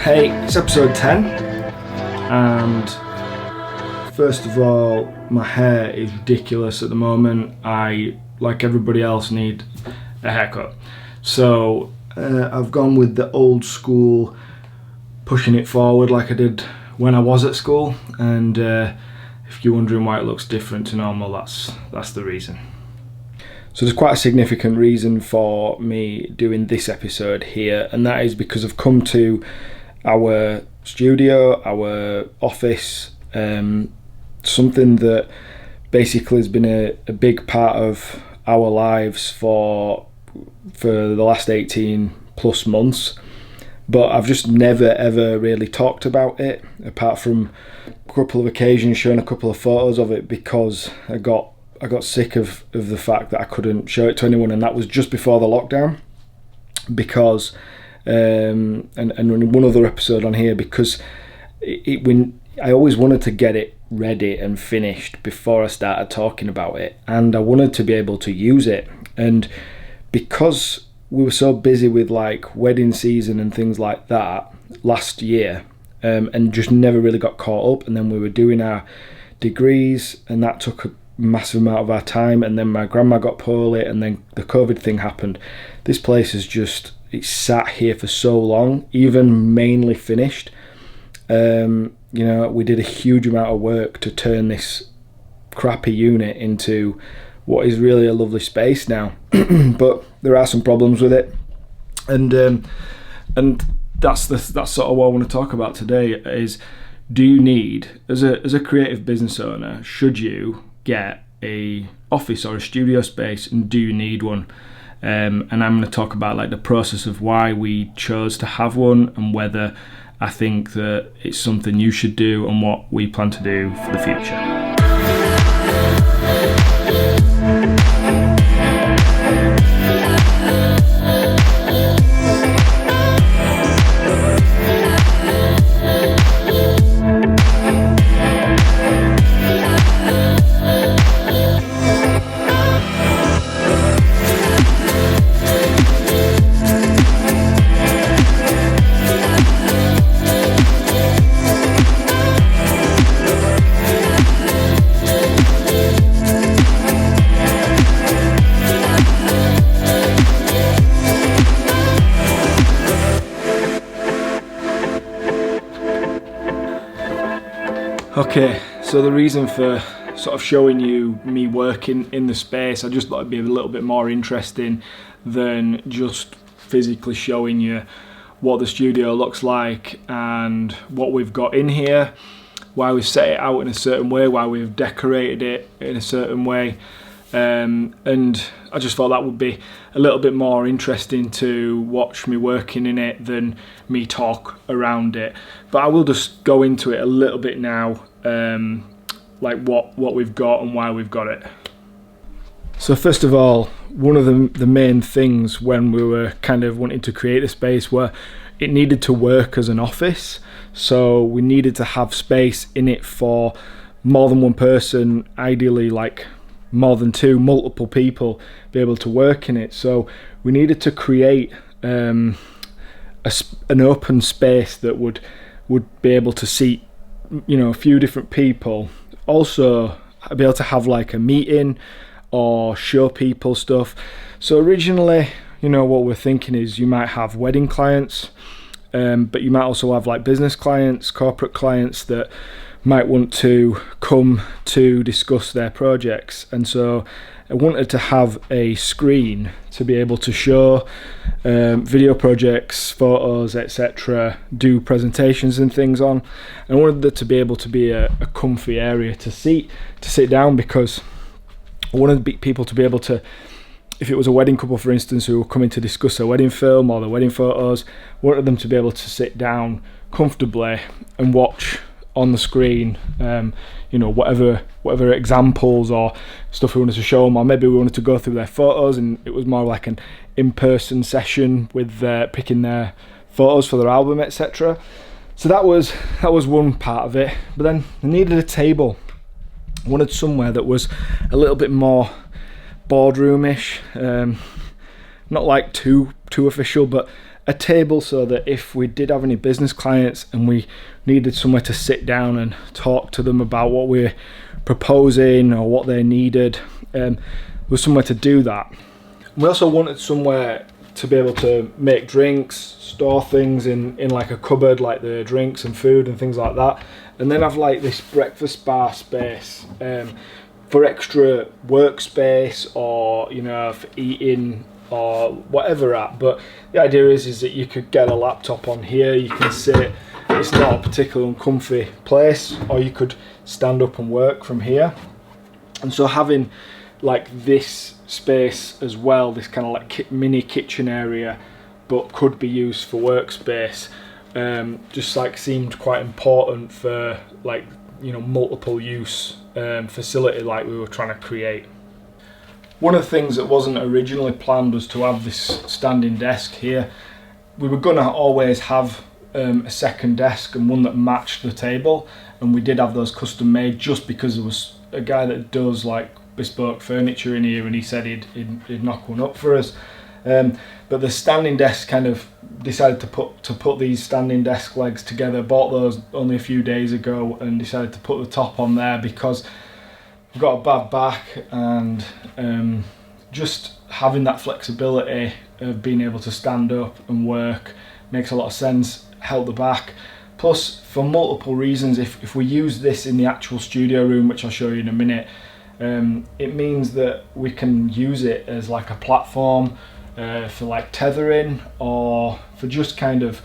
Hey, it's episode 10, and first of all, my hair is ridiculous at the moment. I, like everybody else, need a haircut. So I've gone with the old school, pushing it forward like I did when I was at school, and if you're wondering why it looks different to normal, that's the reason. So there's quite a significant reason for me doing this episode here, and that is because I've come to our studio, our office, something that basically has been a big part of our lives for the last 18 plus months, but I've just never ever really talked about it, apart from a couple of occasions showing a couple of photos of it, because I got sick of the fact that I couldn't show it to anyone, and that was just before the lockdown. Because and in one other episode on here, because when I always wanted to get it ready and finished before I started talking about it, and I wanted to be able to use it. And because we were so busy with like wedding season and things like that last year, and just never really got caught up, and then we were doing our degrees, and that took a massive amount of our time, and then my grandma got poorly, and then the COVID thing happened. This place is just, it's sat here for so long, even mainly finished. We did a huge amount of work to turn this crappy unit into what is really a lovely space now. But there are some problems with it, and that's sort of what I want to talk about today. Is, do you need, as a creative business owner, should you get a office or a studio space, and do you need one? And I'm going to talk about like the process of why we chose to have one, and whether I think that it's something you should do, and what we plan to do for the future. Okay, so the reason for sort of showing you me working in the space, I just thought it'd be a little bit more interesting than just physically showing you what the studio looks like and what we've got in here, why we've set it out in a certain way, why we've decorated it in a certain way. And I just thought that would be a little bit more interesting to watch me working in it than me talk around it. But I will just go into it a little bit now, like what we've got and why we've got it. So first of all, one of the main things when we were kind of wanting to create a space were it needed to work as an office. So we needed to have space in it for more than one person, ideally like more than two, multiple people be able to work in it. So we needed to create an open space that would be able to seat, a few different people. Also be able to have like a meeting or show people stuff. So originally, what we're thinking is you might have wedding clients, but you might also have like business clients, corporate clients that might want to come to discuss their projects. And so I wanted to have a screen to be able to show video projects, photos, etc., do presentations and things on. And I wanted there to be able to be a comfy area to sit down, because I wanted people to be able to, if it was a wedding couple, for instance, who were coming to discuss their wedding film or their wedding photos, I wanted them to be able to sit down comfortably and watch on the screen, whatever examples or stuff we wanted to show them, or maybe we wanted to go through their photos, and it was more like an in-person session with picking their photos for their album, etc. So that was one part of it. But then I needed a table. I wanted somewhere that was a little bit more boardroomish, not like too official, but a table so that if we did have any business clients and we needed somewhere to sit down and talk to them about what we're proposing or what they needed, was somewhere to do that. We also wanted somewhere to be able to make drinks, store things in like a cupboard, like the drinks and food and things like that, and then have like this breakfast bar space for extra workspace, or you know, for eating or whatever at. But the idea is that you could get a laptop on here, you can sit, it's not a particularly uncomfy place, or you could stand up and work from here. And so having like this space as well, this kind of like mini kitchen area, but could be used for workspace, just like seemed quite important for like, you know, multiple use facility like we were trying to create. One of the things that wasn't originally planned was to have this standing desk here. We were gonna always have a second desk and one that matched the table, and we did have those custom made just because there was a guy that does like bespoke furniture in here, and he said he'd knock one up for us. But the standing desk, kind of decided to put these standing desk legs together. Bought those only a few days ago and decided to put the top on there because I've got a bad back, and just having that flexibility of being able to stand up and work makes a lot of sense. Help the back. Plus, for multiple reasons, if we use this in the actual studio room, which I'll show you in a minute, it means that we can use it as like a platform for like tethering, or for just kind of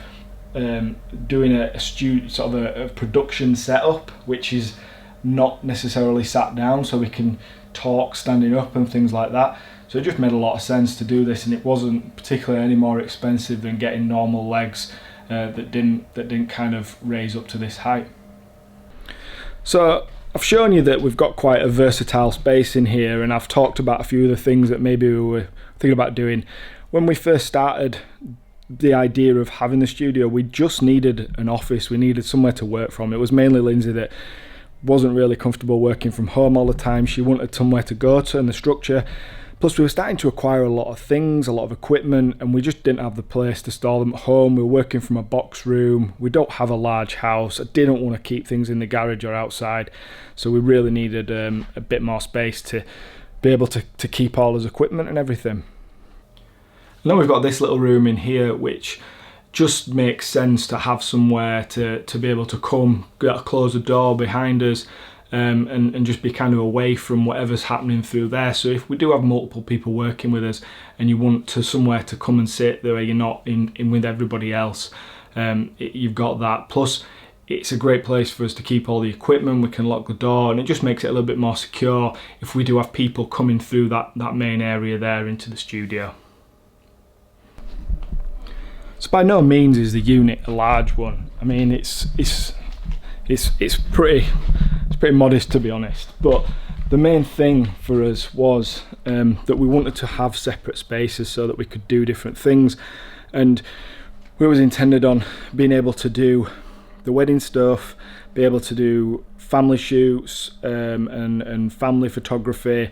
doing a sort of a production setup, which is not necessarily sat down, so we can talk standing up and things like that. So it just made a lot of sense to do this, and it wasn't particularly any more expensive than getting normal legs that didn't kind of raise up to this height. So I've shown you that we've got quite a versatile space in here, and I've talked about a few of the things that maybe we were thinking about doing. When we first started the idea of having the studio, we just needed an office, we needed somewhere to work from. It was mainly Lindsay that wasn't really comfortable working from home all the time. She wanted somewhere to go to, and the structure. Plus we were starting to acquire a lot of things, a lot of equipment, and we just didn't have the place to store them at home. We were working from a box room. We don't have a large house. I didn't want to keep things in the garage or outside. So we really needed a bit more space to be able to keep all his equipment and everything. And then we've got this little room in here, which just makes sense to have somewhere to be able to come, close the door behind us, and just be kind of away from whatever's happening through there. So if we do have multiple people working with us and you want to somewhere to come and sit where you're not in with everybody else, you've got that. Plus it's a great place for us to keep all the equipment. We can lock the door, and it just makes it a little bit more secure if we do have people coming through that main area there into the studio. So by no means is the unit a large one. I mean, it's pretty modest, to be honest. But the main thing for us was that we wanted to have separate spaces so that we could do different things, and we was intended on being able to do the wedding stuff, be able to do family shoots and family photography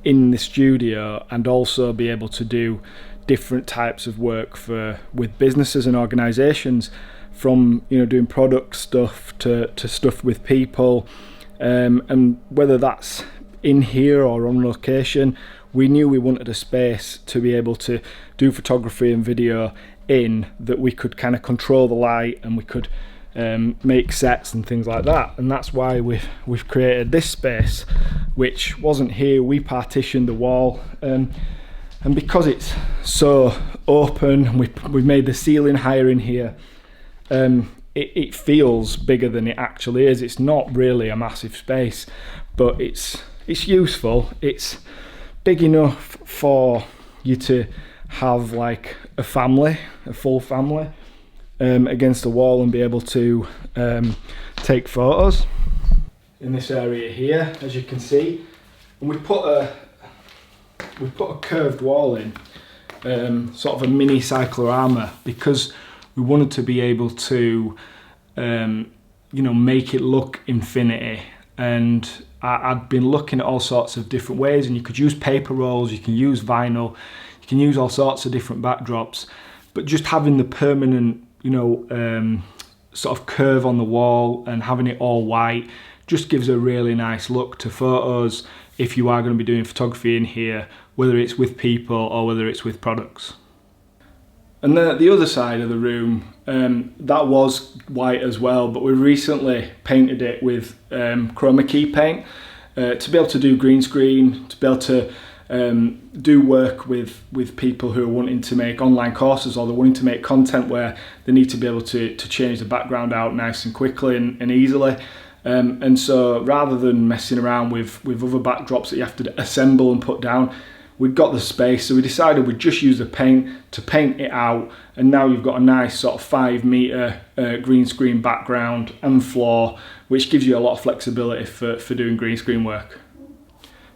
in the studio, and also be able to do different types of work with businesses and organisations, from, you know, doing product stuff to stuff with people, and whether that's in here or on location. We knew we wanted a space to be able to do photography and video in, that we could kind of control the light, and we could make sets and things like that. And that's why we've created this space, which wasn't here. We partitioned the wall, and because it's so open, we've made the ceiling higher in here. It feels bigger than it actually is. It's not really a massive space, but it's useful. It's big enough for you to have like a full family, against the wall, and be able to take photos in this area here, as you can see. And we put a curved wall in, sort of a mini cyclorama, because we wanted to be able to make it look infinity. And I'd been looking at all sorts of different ways, and you could use paper rolls, you can use vinyl, you can use all sorts of different backdrops, but just having the permanent, sort of curve on the wall and having it all white just gives a really nice look to photos if you are going to be doing photography in here, whether it's with people or whether it's with products. And then at the other side of the room, that was white as well, but we recently painted it with chroma key paint to be able to do green screen, to be able to do work with people who are wanting to make online courses, or they're wanting to make content where they need to be able to change the background out nice and quickly and easily. And so rather than messing around with other backdrops that you have to assemble and put down, we've got the space, so we decided we'd just use the paint to paint it out, and now you've got a nice sort of 5 metre green screen background and floor, which gives you a lot of flexibility for doing green screen work.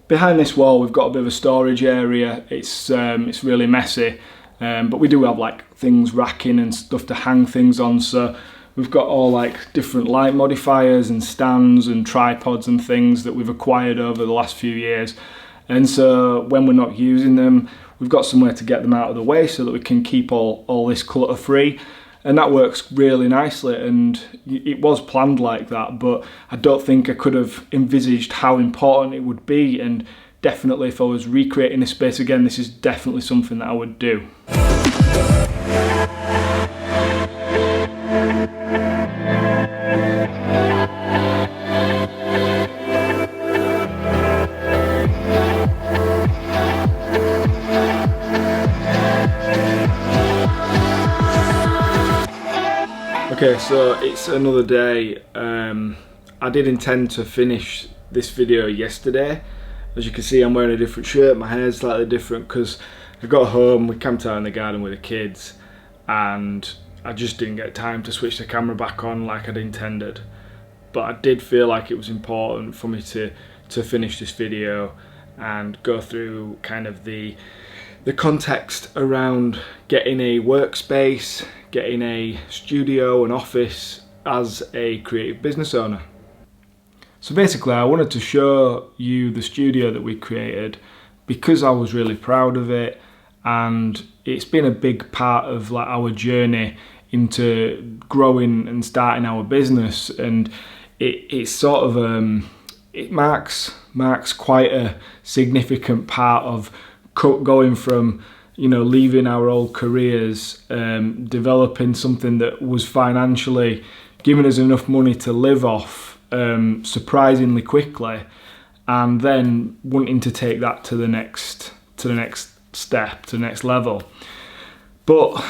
Behind this wall we've got a bit of a storage area. It's really messy, but we do have like things racking and stuff to hang things on, so we've got all like different light modifiers and stands and tripods and things that we've acquired over the last few years. And so when we're not using them, we've got somewhere to get them out of the way so that we can keep all this clutter free. And that works really nicely, and it was planned like that, but I don't think I could have envisaged how important it would be, and definitely if I was recreating this space again, this is definitely something that I would do. Okay, so it's another day. I did intend to finish this video yesterday. As you can see, I'm wearing a different shirt, my hair's slightly different because I got home, we camped out in the garden with the kids, and I just didn't get time to switch the camera back on like I'd intended. But I did feel like it was important for me to finish this video and go through kind of the context around getting a workspace, getting a studio, an office as a creative business owner. So basically I wanted to show you the studio that we created because I was really proud of it, and it's been a big part of like our journey into growing and starting our business, and it's sort of it marks quite a significant part of going from leaving our old careers, developing something that was financially giving us enough money to live off surprisingly quickly, and then wanting to take that to the next step, to the next level. But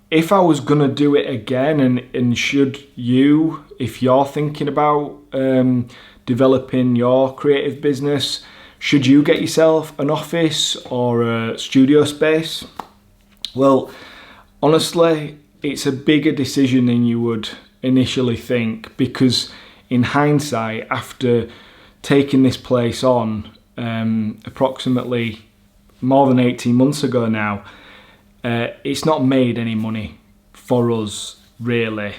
if I was gonna do it again, and should you, if you're thinking about developing your creative business, should you get yourself an office or a studio space? Well, honestly, it's a bigger decision than you would initially think, because in hindsight, after taking this place on approximately more than 18 months ago now, it's not made any money for us really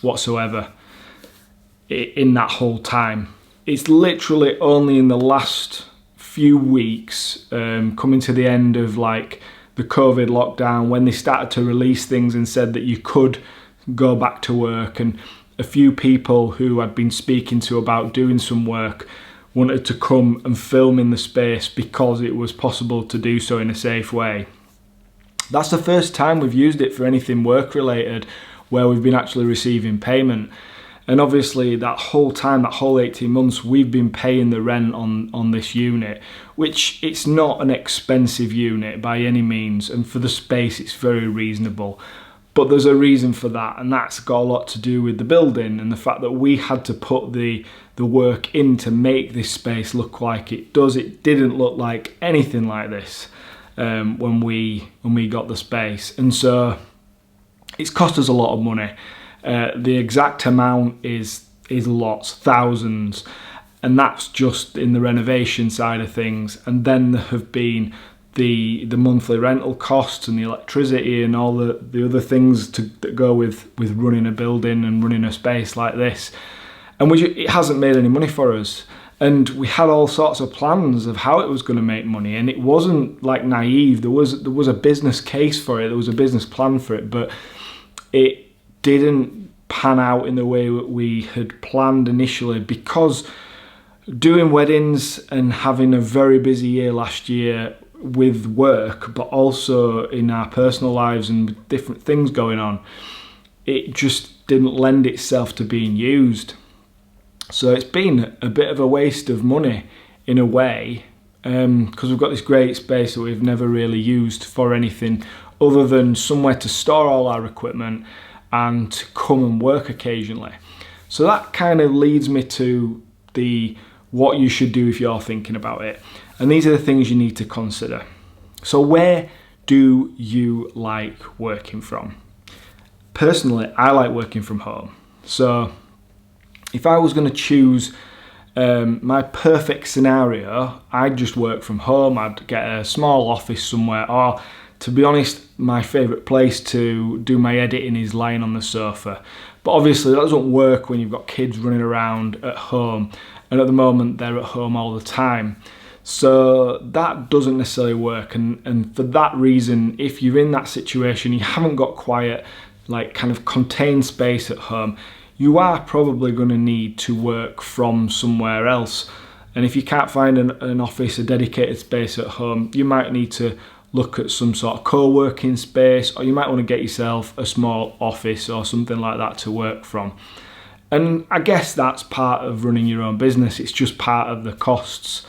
whatsoever in that whole time. It's literally only in the last few weeks, coming to the end of like the COVID lockdown, when they started to release things and said that you could go back to work, and a few people who I'd been speaking to about doing some work wanted to come and film in the space because it was possible to do so in a safe way. That's the first time we've used it for anything work related where we've been actually receiving payment. And obviously that whole time, that whole 18 months, we've been paying the rent on this unit, which it's not an expensive unit by any means, and for the space it's very reasonable. But there's a reason for that, and that's got a lot to do with the building and the fact that we had to put the work in to make this space look like it does. It didn't look like anything like this when we got the space, and so it's cost us a lot of money. The exact amount is lots, thousands, and that's just in the renovation side of things. And then there have been the monthly rental costs and the electricity and all the other things that go with running a building and running a space like this. And it hasn't made any money for us. And we had all sorts of plans of how it was going to make money, and it wasn't like naive. There was a business case for it, there was a business plan for it, but it didn't pan out in the way that we had planned initially, because doing weddings and having a very busy year last year with work, but also in our personal lives and with different things going on, it just didn't lend itself to being used. So it's been a bit of a waste of money in a way, because we've got this great space that we've never really used for anything other than somewhere to store all our equipment and to come and work occasionally. So that kind of leads me to what you should do if you're thinking about it. And these are the things you need to consider. So where do you like working from? Personally, I like working from home. So if I was going to choose my perfect scenario, I'd just work from home. I'd get a small office somewhere, or to be honest, my favourite place to do my editing is lying on the sofa. But obviously that doesn't work when you've got kids running around at home, and at the moment they're at home all the time. So that doesn't necessarily work, and for that reason, if you're in that situation, you haven't got quiet, like kind of contained space at home, you are probably going to need to work from somewhere else. And if you can't find an office, a dedicated space at home, you might need to look at some sort of co-working space, or you might want to get yourself a small office or something like that to work from. And I guess that's part of running your own business. It's just part of the costs.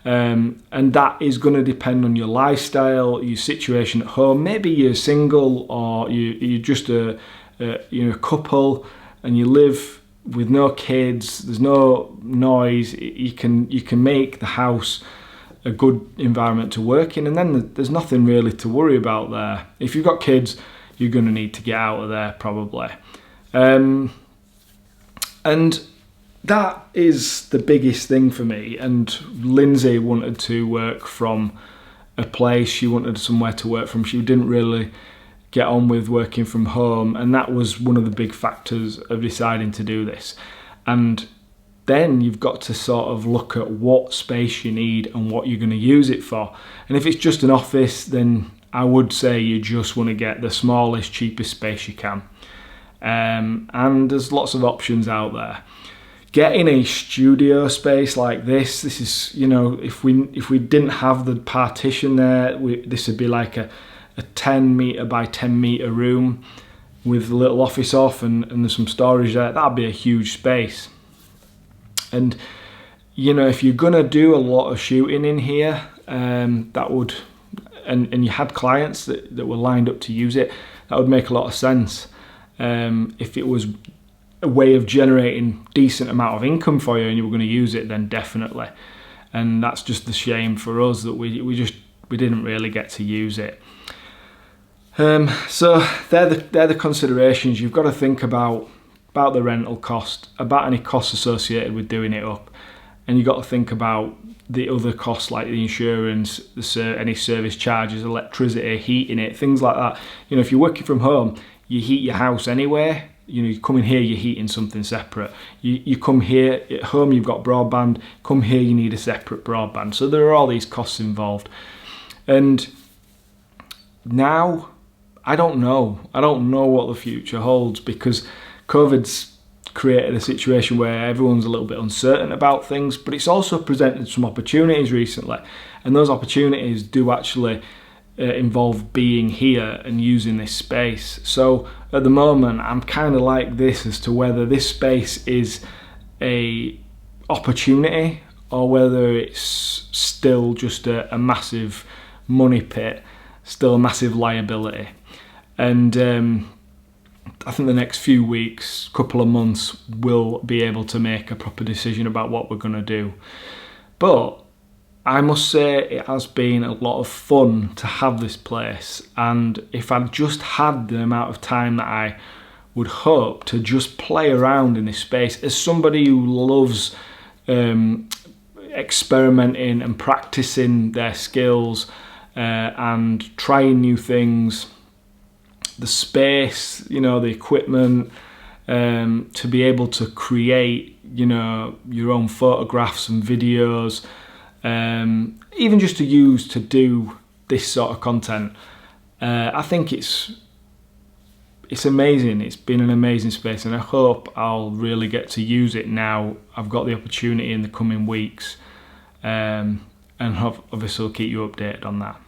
And that is going to depend on your lifestyle, your situation at home. Maybe you're single, or you're just a couple, and you live with no kids, there's no noise, you can make the house a good environment to work in, and then there's nothing really to worry about there. If you've got kids, you're going to need to get out of there probably. And that is the biggest thing for me. And Lindsay wanted to work from a place, she wanted somewhere to work from. She didn't really get on with working from home, and that was one of the big factors of deciding to do this. And then you've got to sort of look at what space you need and what you're going to use it for. And if it's just an office, then I would say you just want to get the smallest, cheapest space you can. And there's lots of options out there. Getting a studio space like this is, if we didn't have the partition there, this would be like a 10 metre by 10 metre room with a little office off and there's some storage there. That'd be a huge space. And if you're gonna do a lot of shooting in here, that would, and you had clients that were lined up to use it, that would make a lot of sense. If it was a way of generating decent amount of income for you and you were going to use it, then definitely. And that's just the shame for us that we didn't really get to use it. So they're the considerations. You've got to think about the rental cost, about any costs associated with doing it up, and you've got to think about the other costs like the insurance, any service charges, electricity, heating it, things like that. If you're working from home, you heat your house anyway. You come in here, you're heating something separate. You come here, at home you've got broadband, come here you need a separate broadband. So there are all these costs involved. And now, I don't know what the future holds, because COVID's created a situation where everyone's a little bit uncertain about things, but it's also presented some opportunities recently. And those opportunities do actually involve being here and using this space. So at the moment I'm kind of like this as to whether this space is a opportunity or whether it's still just a massive money pit, still a massive liability. And I think the next few weeks, couple of months, we'll be able to make a proper decision about what we're going to do. But I must say it has been a lot of fun to have this place, and if I'd just had the amount of time that I would hope to just play around in this space, as somebody who loves experimenting and practicing their skills and trying new things, the space, the equipment, to be able to create, you know, your own photographs and videos, even just to use to do this sort of content. I think it's amazing. It's been an amazing space, and I hope I'll really get to use it now I've got the opportunity in the coming weeks, and obviously I'll keep you updated on that.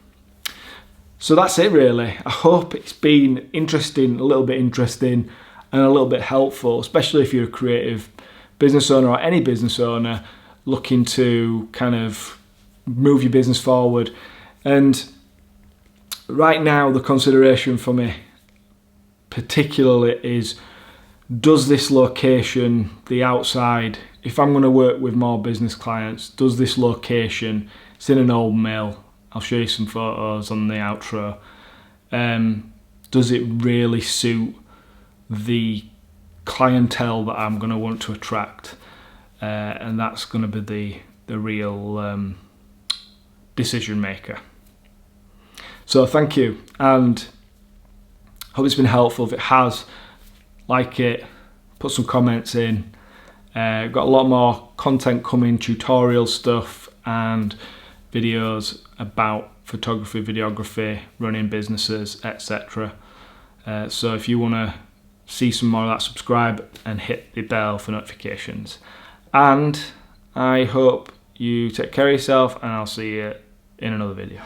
So that's it really. I hope it's been interesting, a little bit interesting and a little bit helpful, especially if you're a creative business owner or any business owner looking to kind of move your business forward. And right now the consideration for me particularly is, does this location, the outside, if I'm going to work with more business clients, does this location, it's in an old mill, I'll show you some photos on the outro, does it really suit the clientele that I'm going to want to attract? And that's going to be the real decision maker. So thank you, and hope it's been helpful. If it has, like it, put some comments in. Got a lot more content coming, tutorial stuff and videos about photography, videography, running businesses, etc. So if you want to see some more of that, subscribe and hit the bell for notifications. And I hope you take care of yourself, and I'll see you in another video.